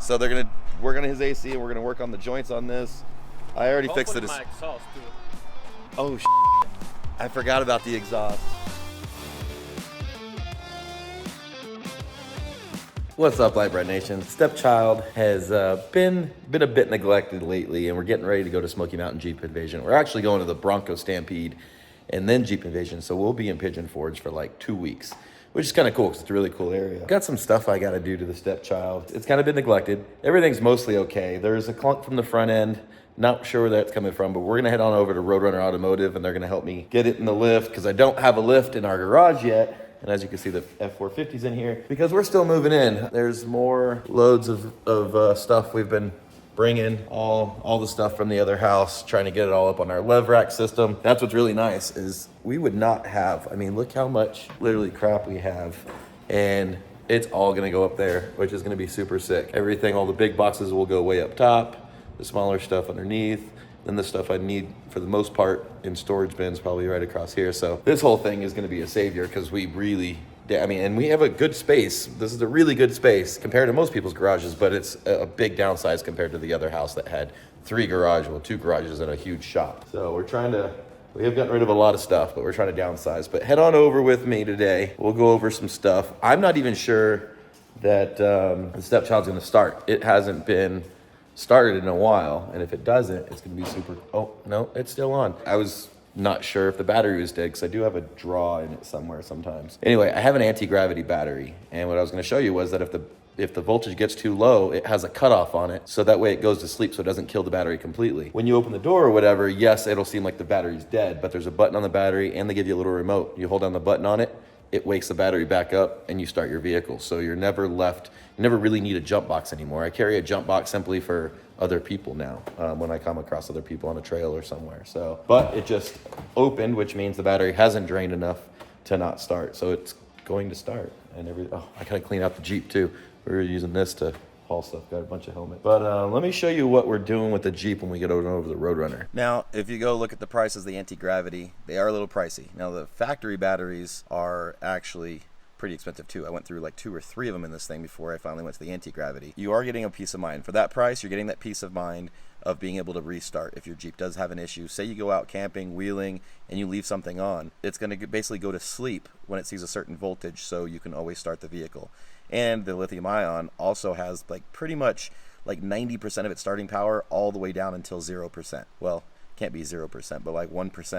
So they're gonna work on his AC and we're gonna work on the joints on this. I already fixed it. My exhaust too. Oh, I forgot about the exhaust. What's up, Brite Nation? Stepchild has been a bit neglected lately, and we're getting ready to go to Smoky Mountain Jeep Invasion. We're actually going to the Bronco Stampede and then Jeep Invasion, so we'll be in Pigeon Forge for like 2 weeks, which is kind of cool because it's a really cool area. Got some stuff I got to do to the Stepchild. It's kind of been neglected. Everything's mostly okay. There's a clunk from the front end. Not sure where that's coming from, but we're gonna head on over to Roadrunner Automotive and they're gonna help me get it in the lift because I don't have a lift in our garage yet. And as you can see, the F450's in here because we're still moving in. There's more loads of stuff we've been bringing, all the stuff from the other house, trying to get it all up on our lev rack system. That's what's really nice is we would not have, I mean, look how much literally crap we have. And it's all gonna go up there, which is gonna be super sick. Everything, all the big boxes will go way up top. The smaller stuff underneath, then the stuff I need for the most part in storage bins probably right across here. So this whole thing is gonna be a savior because we really, and we have a good space. This is a really good space compared to most people's garages, but it's a big downsize compared to the other house that had 2 garages and a huge shop. So we have gotten rid of a lot of stuff, but we're trying to downsize. But head on over with me today. We'll go over some stuff. I'm not even sure that the Stepchild's gonna start. It hasn't been started in a while, and if it doesn't, it's gonna be super, oh, no, it's still on. I was not sure if the battery was dead, because I do have a draw in it somewhere sometimes. Anyway, I have an anti-gravity battery, and what I was gonna show you was that if the voltage gets too low, it has a cutoff on it, so that way it goes to sleep so it doesn't kill the battery completely. When you open the door or whatever, yes, it'll seem like the battery's dead, but there's a button on the battery, and they give you a little remote. You hold down the button on it, it wakes the battery back up and you start your vehicle. So you never really need a jump box anymore. I carry a jump box simply for other people now when I come across other people on a trail or somewhere. So, but it just opened, which means the battery hasn't drained enough to not start. So it's going to start I gotta clean out the Jeep too. We were using this to haul stuff, got a bunch of helmets. But let me show you what we're doing with the Jeep when we get over the Roadrunner. Now, if you go look at the prices, the anti-gravity, they are a little pricey. Now, the factory batteries are actually pretty expensive too. I went through like 2 or 3 of them in this thing before I finally went to the anti-gravity. You are getting a peace of mind. For that price, you're getting that peace of mind of being able to restart. If your Jeep does have an issue, say you go out camping, wheeling, and you leave something on, it's going to basically go to sleep when it sees a certain voltage, so you can always start the vehicle. And the lithium ion also has like pretty much like 90% of its starting power all the way down until 0%. Well, can't be 0%, but like 1%.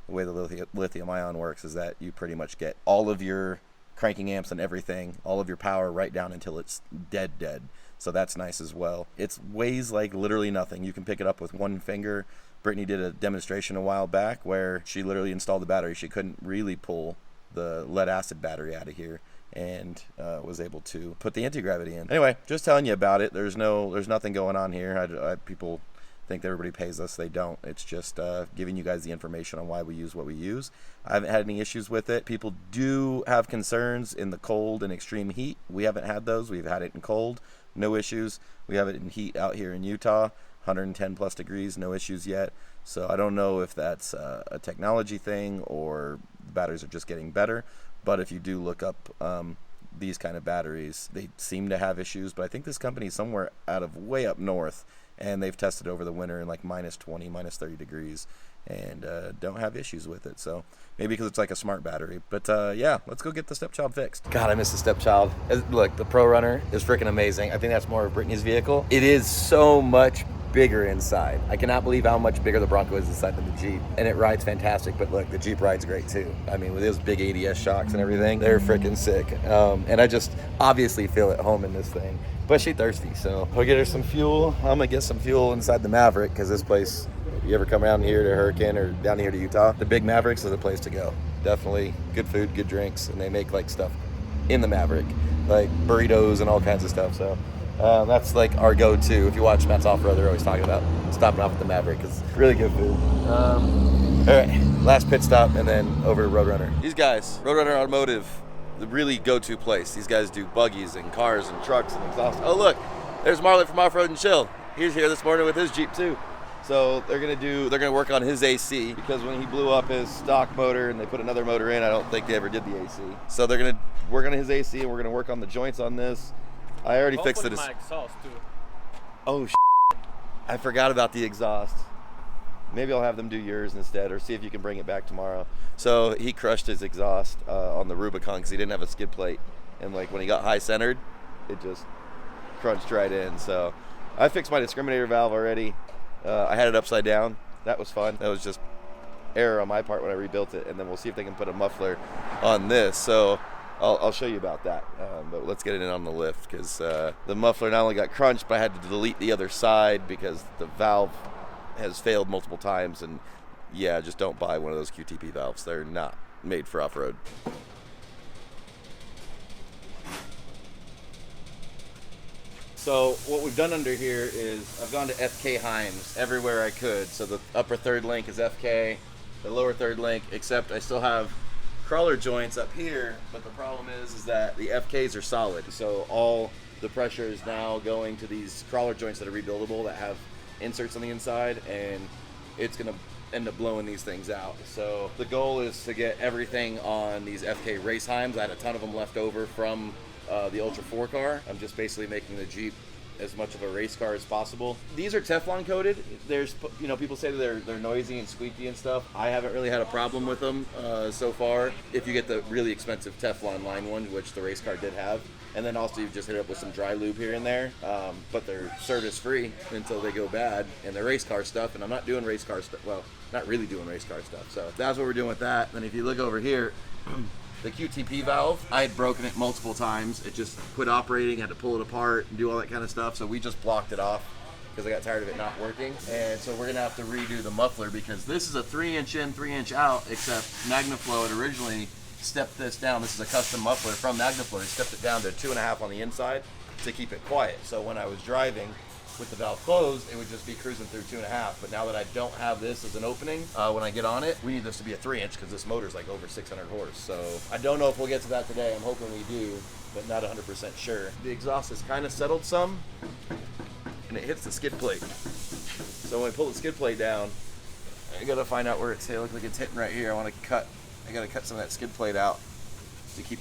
The way the lithium ion works is that you pretty much get all of your cranking amps and everything, all of your power right down until it's dead. So that's nice as well. It weighs like literally nothing. You can pick it up with one finger. Brittany did a demonstration a while back where she literally installed the battery. She couldn't really pull the lead acid battery out of here and was able to put the anti-gravity in. Anyway, just telling you about it. There's nothing going on here. People think that everybody pays us. They don't. It's just giving you guys the information on why we use what we use. I haven't had any issues with it. People do have concerns in the cold and extreme heat. We haven't had those. We've had it in cold, no issues. We have it in heat out here in Utah, 110 plus degrees, no issues yet. So I don't know if that's a technology thing or the batteries are just getting better. But if you do look up these kind of batteries, they seem to have issues. But I think this company is somewhere out of way up north, and they've tested over the winter in like -20, -30 degrees, and don't have issues with it. So maybe because it's like a smart battery. But yeah, let's go get the Stepchild fixed. God, I miss the Stepchild. Look, the Pro Runner is freaking amazing. I think that's more of Brittany's vehicle. It is so much bigger inside. I cannot believe how much bigger the Bronco is inside than the Jeep, and it rides fantastic. But look, the Jeep rides great too. I mean, with those big ADS shocks and everything, they're freaking sick. And I just obviously feel at home in this thing. But she's thirsty, so we'll get her some fuel. I'm gonna get some fuel inside the Maverick because this place, if you ever come around here to Hurricane or down here to Utah, the big Mavericks are the place to go. Definitely good food, good drinks, and they make like stuff in the Maverick, like burritos and all kinds of stuff. So that's like our go-to. If you watch Matt's Off-Road, they're always talking about stopping off at the Maverick because it's really good food. All right, last pit stop and then over to Roadrunner. These guys, Roadrunner Automotive, the really go-to place. These guys do buggies and cars and trucks and exhaust. Oh look, there's Marlon from Off-Road and Chill. He's here this morning with his Jeep too. So they're gonna work on his AC because when he blew up his stock motor and they put another motor in, I don't think they ever did the AC. So they're gonna work on his AC and we're gonna work on the joints on this. I already fixed it. My exhaust too. Oh, I forgot about the exhaust. Maybe I'll have them do yours instead, or see if you can bring it back tomorrow. So he crushed his exhaust on the Rubicon because he didn't have a skid plate. And like when he got high centered, it just crunched right in. So I fixed my discriminator valve already. I had it upside down. That was fun. That was just error on my part when I rebuilt it. And then we'll see if they can put a muffler on this. So I'll show you about that. But let's get it in on the lift, because the muffler not only got crunched, but I had to delete the other side because the valve has failed multiple times. And yeah, just don't buy one of those QTP valves. They're not made for off-road. So what we've done under here is I've gone to FK Heims everywhere I could. So the upper third link is FK, the lower third link, except I still have crawler joints up here, but the problem is that the FKs are solid. So all the pressure is now going to these crawler joints that are rebuildable, that have inserts on the inside, and it's gonna end up blowing these things out. So the goal is to get everything on these FK race Heims. I had a ton of them left over from the Ultra 4 car. I'm just basically making the Jeep as much of a race car as possible. These are Teflon coated. There's, you know, people say that they're noisy and squeaky and stuff. I haven't really had a problem with them so far. If you get the really expensive Teflon line one, which the race car did have, and then also you just hit it up with some dry lube here and there. But they're service free until they go bad, and they're race car stuff. And I'm not doing race car stuff. Well, not really doing race car stuff. So that's what we're doing with that. Then if you look over here. The QTP valve, I had broken it multiple times. It just quit operating, had to pull it apart and do all that kind of stuff. So we just blocked it off because I got tired of it not working. And so we're gonna have to redo the muffler, because this is a 3-inch in, 3-inch out, except MagnaFlow had originally stepped this down. This is a custom muffler from MagnaFlow. They stepped it down to 2.5 on the inside to keep it quiet. So when I was driving with the valve closed, it would just be cruising through 2.5. But now that I don't have this as an opening, when I get on it, we need this to be a 3-inch because this motor's like over 600 horse. So I don't know if we'll get to that today. I'm hoping we do, but not 100% sure. The exhaust has kind of settled some, and it hits the skid plate. So when we pull the skid plate down, I gotta find out where it's. It looks like it's hitting right here. I gotta cut some of that skid plate out to keep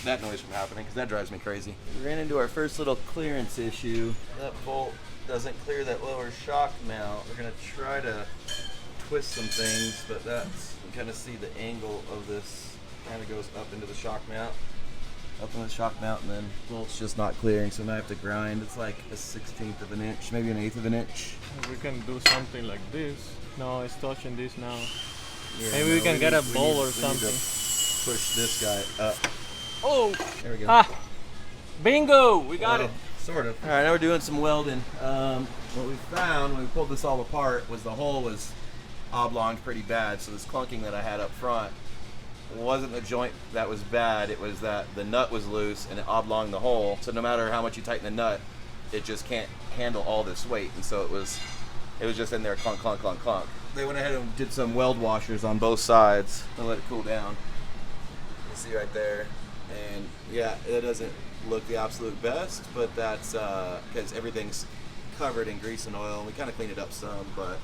that noise from happening, because that drives me crazy. We ran into our first little clearance issue. That bolt doesn't clear that lower shock mount. We're gonna try to twist some things, but that's, you can kind of see the angle of this kind of goes up into the shock mount, up in the shock mount, and then the bolt's just not clearing, so now I have to grind. It's like a 1/16 of an inch, maybe an 1/8 of an inch. We can do something like this. No, it's touching this now. Yeah, maybe we can get a bowl or something. Push this guy up. Oh! There we go. Ah! Bingo! We got it. Sort of. All right, now we're doing some welding. What we found when we pulled this all apart was the hole was oblong pretty bad. So this clunking that I had up front wasn't the joint that was bad. It was that the nut was loose and it oblonged the hole. So no matter how much you tighten the nut, it just can't handle all this weight. And so it was just in there clunk, clunk, clunk, clunk. They went ahead and did some weld washers on both sides and let it cool down. You see right there. And yeah, it doesn't look the absolute best, but that's because everything's covered in grease and oil. We kind of cleaned it up some, but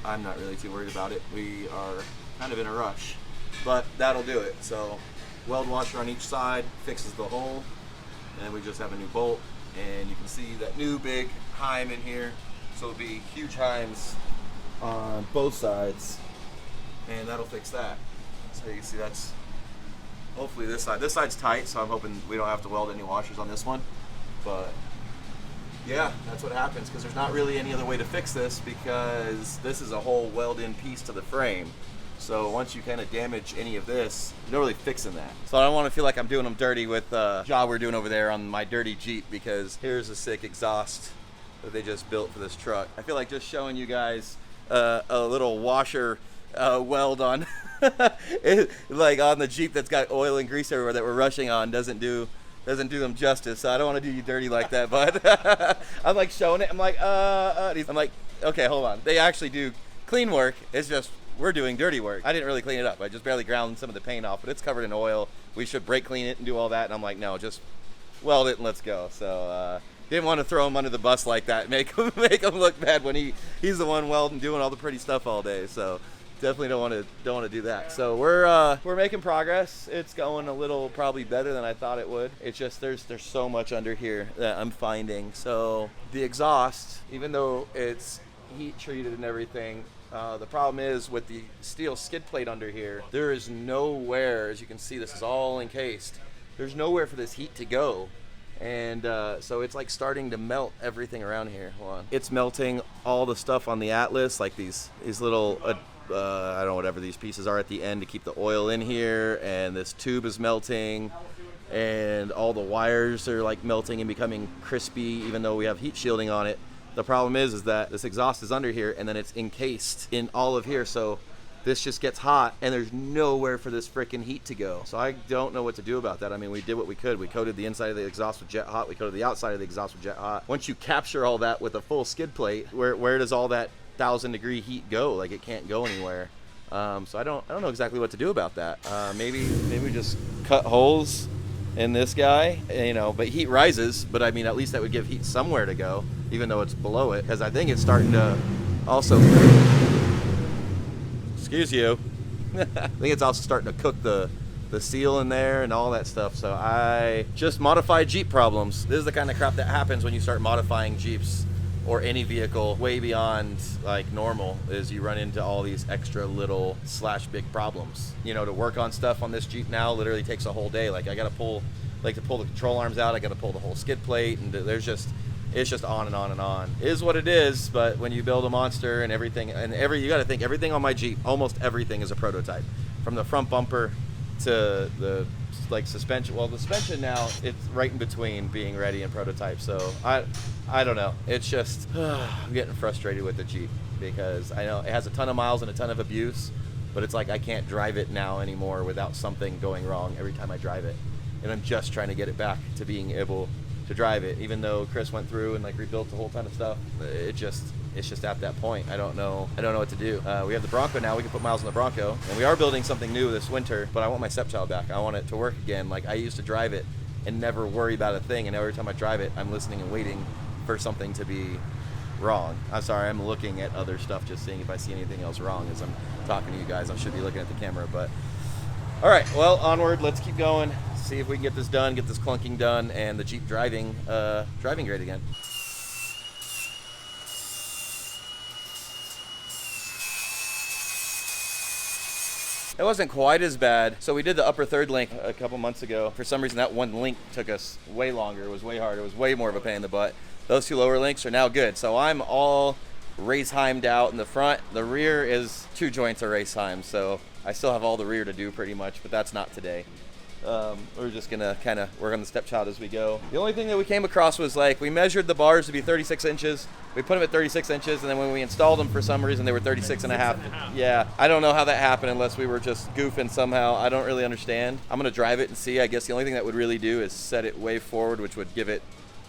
I'm not really too worried about it. We are kind of in a rush, but that'll do it. So weld washer on each side fixes the hole, and we just have a new bolt. And you can see that new big Heim in here. So it'll be huge Heims on both sides, and that'll fix that. So you can see that's hopefully this side. This side's tight, so I'm hoping we don't have to weld any washers on this one. But yeah, that's what happens, because there's not really any other way to fix this, because this is a whole weld-in piece to the frame. So once you kind of damage any of this, you're not really fixing that. So I don't want to feel like I'm doing them dirty with the job we're doing over there on my dirty Jeep, because here's a sick exhaust that they just built for this truck. I feel like just showing you guys a little washer weld on like on the Jeep that's got oil and grease everywhere that we're rushing on doesn't do them justice. So I don't want to do you dirty like that, but I'm like showing it. I'm like, okay, hold on. They actually do clean work. It's just we're doing dirty work. I didn't really clean it up. I just barely ground some of the paint off, but it's covered in oil. We should brake clean it and do all that. And I'm like, no, just weld it and let's go. So didn't want to throw him under the bus like that, make him look bad when he's the one welding, doing all the pretty stuff all day. So definitely don't want to do that. So we're making progress. It's going a little probably better than I thought it would. It's just there's so much under here that I'm finding. So the exhaust, even though it's heat treated and everything, the problem is with the steel skid plate under here, there is nowhere, as you can see, this is all encased. There's nowhere for this heat to go. And so it's like starting to melt everything around here. Hold on. It's melting all the stuff on the Atlas, like these little, I don't know, whatever these pieces are at the end to keep the oil in here. And this tube is melting. And all the wires are like melting and becoming crispy, even though we have heat shielding on it. The problem is that this exhaust is under here and then it's encased in all of here. So this just gets hot and there's nowhere for this freaking heat to go. So I don't know what to do about that. I mean, we did what we could. We coated the inside of the exhaust with Jet Hot. We coated the outside of the exhaust with Jet Hot. Once you capture all that with a full skid plate, where does all that 1,000-degree heat go? Like, it can't go anywhere. So I don't know exactly what to do about that. Maybe just cut holes in this guy, you know, but heat rises. But I mean, at least that would give heat somewhere to go, even though it's below it, because I think it's starting to also... Excuse you. I think it's also starting to cook the seal in there and all that stuff. So I just modified Jeep problems. This is the kind of crap that happens when you start modifying Jeeps or any vehicle way beyond like normal, is you run into all these extra little / big problems. You know, to work on stuff on this Jeep now literally takes a whole day. Like, I gotta pull, like, to pull the control arms out, I gotta pull the whole skid plate, and it's just on and on and on. It is what it is, but when you build a monster and everything, you gotta think everything on my Jeep, almost everything is a prototype. From the front bumper to the like suspension. Well, the suspension now, it's right in between being ready and prototype. So I don't know. It's just, I'm getting frustrated with the Jeep because I know it has a ton of miles and a ton of abuse, but it's like I can't drive it now anymore without something going wrong every time I drive it. And I'm just trying to get it back to being able to drive it, even though Chris went through and like rebuilt a whole ton of stuff. It's just at that point. I don't know what to do. We have the Bronco now. We can put miles on the Bronco, and we are building something new this winter. But I want my stepchild back. I want it to work again. Like, I used to drive it and never worry about a thing, and every time I drive it, I'm listening and waiting for something to be wrong. I'm sorry. I'm looking at other stuff, just seeing if I see anything else wrong as I'm talking to you guys. I should be looking at the camera, but all right. Well, onward. Let's keep going. See if we can get this done, get this clunking done, and the Jeep driving great again. It wasn't quite as bad. So we did the upper third link a couple months ago. For some reason, that one link took us way longer. It was way harder. It was way more of a pain in the butt. Those two lower links are now good. So I'm all race-heimed out in the front. The rear is 2 joints of race-heim. So I still have all the rear to do pretty much, but that's not today. We're just gonna kind of work on the stepchild as we go. The only thing that we came across was, like, we measured the bars to be 36 inches. We put them at 36 inches, and then when we installed them, for some reason, they were 36 and a half. Yeah, I don't know how that happened unless we were just goofing somehow. I don't really understand. I'm gonna drive it and see. I guess the only thing that would really do is set it way forward, which would give it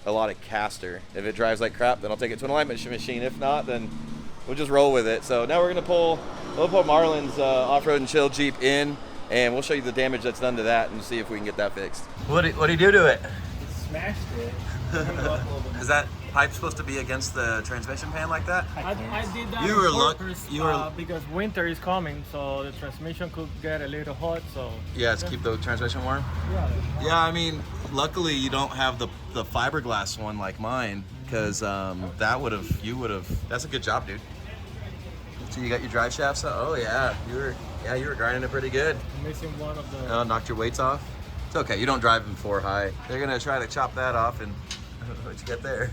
a lot of caster. If it drives like crap, then I'll take it to an alignment machine. If not, then we'll just roll with it. So now we'll pull Marlon's off-road and chill Jeep in, and we'll show you the damage that's done to that and see if we can get that fixed. What do you do to it? Smashed it. Is that pipe supposed to be against the transmission pan like that? I did that You were on purpose, because winter is coming, so the transmission could get a little hot. So yeah, to keep the transmission warm. Yeah, I mean, luckily you don't have the fiberglass one like mine, because that would have. That's a good job, dude. So you got your drive shafts? Oh yeah, you were grinding it pretty good. I'm missing one of the. Knocked your weights off. It's okay. You don't drive them 4 high. They're gonna try to chop that off, and what you get there?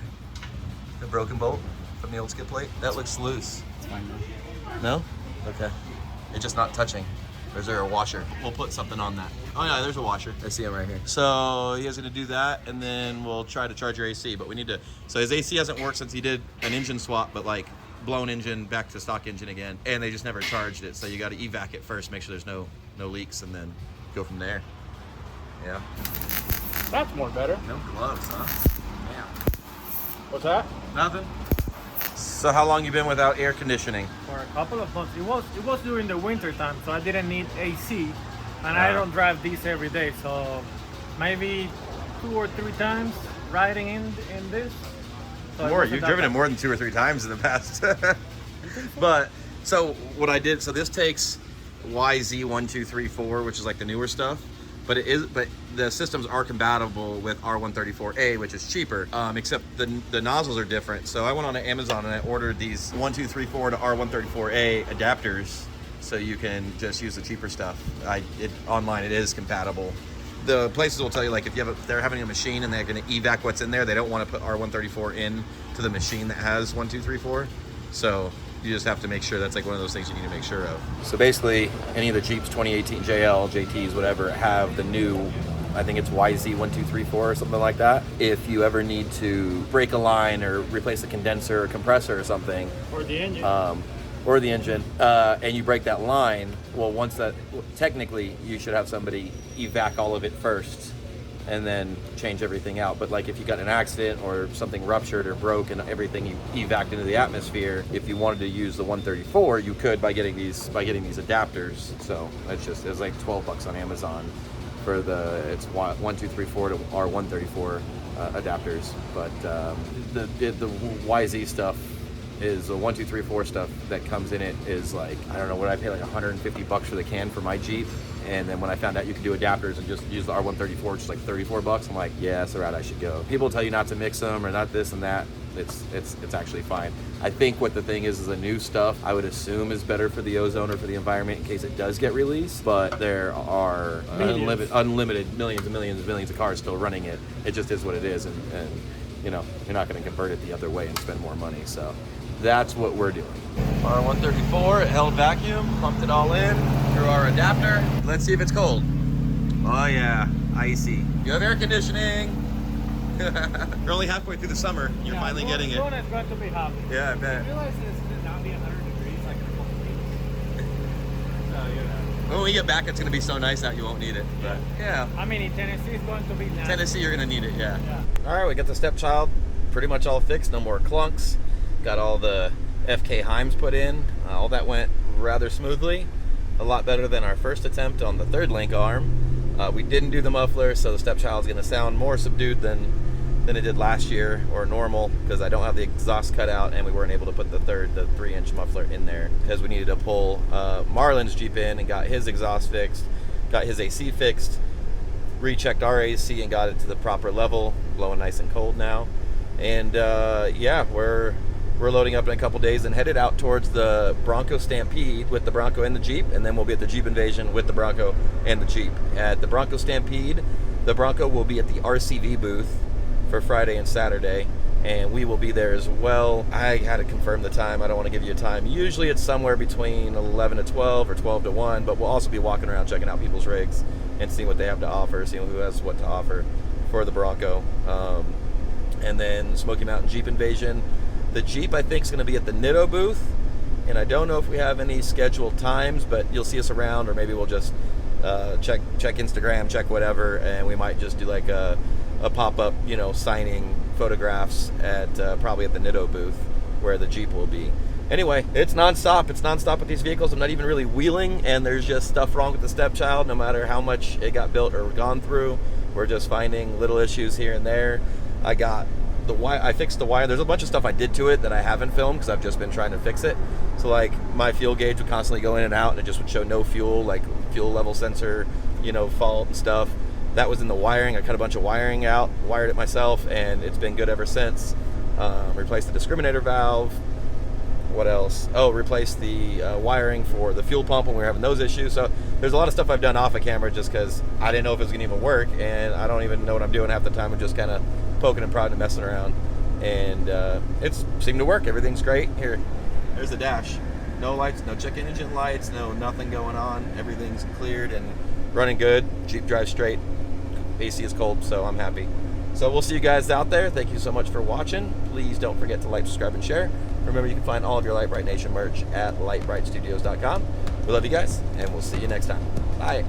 The broken bolt from the old skid plate. That looks loose. It's fine now. No? Okay. It's just not touching. Or is there a washer? We'll put something on that. Oh yeah, there's a washer. I see him right here. So he is gonna do that, and then we'll try to charge your AC. But we need to. So his AC hasn't worked since he did an engine swap, but like blown engine back to stock engine again, and they just never charged it. So you got to evac it first, make sure there's no leaks, and then go from there. Yeah. That's more better. No gloves, huh? Yeah. What's that? Nothing. So how long you been without air conditioning? For a couple of months. It was during the winter time, so I didn't need AC, and I don't drive these every day, so maybe 2 or 3 times riding in this. So More, you've driven it more than 2 or 3 times in the past. But So what I did, so this takes YZ1234, which is like the newer stuff, but the systems are compatible with R134A, which is cheaper, except the nozzles are different. So I went on to Amazon and I ordered these 1234 to R134A adapters, so you can just use the cheaper stuff. Online it is compatible. The places will tell you, like, if they're having a machine and they're going to evac what's in there, they don't want to put R134 in to the machine that has 1234. So you just have to make sure. That's like one of those things you need to make sure of. So basically, any of the Jeeps 2018 JL, JTs, whatever, have the new, I think it's YZ1234 or something like that. If you ever need to break a line or replace a condenser or compressor or something, Or the engine. And you break that line, well, technically you should have somebody evac all of it first and then change everything out. But like if you got in an accident or something ruptured or broke and everything you evac into the atmosphere, if you wanted to use the 134, you could by getting these adapters. So it's like $12 on Amazon for it's 1234 to R134 adapters. But the YZ stuff is the 1234 stuff that comes in it is like, I don't know, what I pay, like $150 for the can for my Jeep. And then when I found out you could do adapters and just use the R134, which is like $34, I'm like, yeah, that's the route I should go. People tell you not to mix them or not this and that. It's actually fine. I think what the thing is the new stuff I would assume is better for the ozone or for the environment in case it does get released. But there are unlimited millions and millions and millions of cars still running it. It just is what it is, and you know, you're not going to convert it the other way and spend more money. So that's what we're doing. R134, it held vacuum, pumped it all in through our adapter. Let's see if it's cold. Oh yeah, icy. You have air conditioning. You're only halfway through the summer. You're finally getting it. Soon it's going to be hot. Yeah, I bet. I realize it's going to now be 100 degrees like in a couple weeks. So, you know. When we get back, it's going to be so nice out you won't need it. But yeah. I mean, in Tennessee, it's going to be nice. Tennessee, you're going to need it, yeah. All right, we got the stepchild pretty much all fixed. No more clunks. Got all the FK Heims put in. All that went rather smoothly. A lot better than our first attempt on the third link arm. We didn't do the muffler, so the stepchild's going to sound more subdued than it did last year, or normal, because I don't have the exhaust cut out and we weren't able to put the 3-inch muffler in there because we needed to pull Marlon's Jeep in and got his exhaust fixed, got his AC fixed, rechecked our AC and got it to the proper level, blowing nice and cold now. And yeah, we're loading up in a couple days and headed out towards the Bronco Stampede with the Bronco and the Jeep, and then we'll be at the Jeep Invasion with the Bronco and the Jeep. At the Bronco Stampede, the Bronco will be at the RCV booth for Friday and Saturday, and we will be there as well. I had to confirm the time. I don't want to give you a time. Usually it's somewhere between 11 to 12 or 12 to 1, but we'll also be walking around checking out people's rigs and seeing what they have to offer, seeing who has what to offer for the Bronco. And then Smoky Mountain Jeep Invasion. The Jeep, I think, is going to be at the Nitto booth, and I don't know if we have any scheduled times, but you'll see us around, or maybe we'll just check Instagram, check whatever, and we might just do like a pop-up, you know, signing photographs at probably at the Nitto booth where the Jeep will be. Anyway, it's nonstop. It's nonstop with these vehicles. I'm not even really wheeling, and there's just stuff wrong with the stepchild no matter how much it got built or gone through. We're just finding little issues here and there. I fixed the wire. There's a bunch of stuff I did to it that I haven't filmed because I've just been trying to fix it. So like my fuel gauge would constantly go in and out and it just would show no fuel, like fuel level sensor, you know, fault and stuff. That was in the wiring. I cut a bunch of wiring out, wired it myself, and it's been good ever since. Replaced the discriminator valve. What else? Oh, replaced the wiring for the fuel pump when we were having those issues. So there's a lot of stuff I've done off of camera just because I didn't know if it was going to even work, and I don't even know what I'm doing half the time. I'm just kind of poking and prodding and messing around, and it's seemed to work. Everything's great. Here, there's the dash. No lights, no check engine lights, no nothing going on. Everything's cleared and running good. Jeep drives straight. AC is cold, so I'm happy. So we'll see you guys out there. Thank you so much for watching. Please don't forget to like, subscribe, and share. Remember, you can find all of your Lite Brite Nation merch at litebritstudios.com. We love you guys, and we'll see you next time. Bye.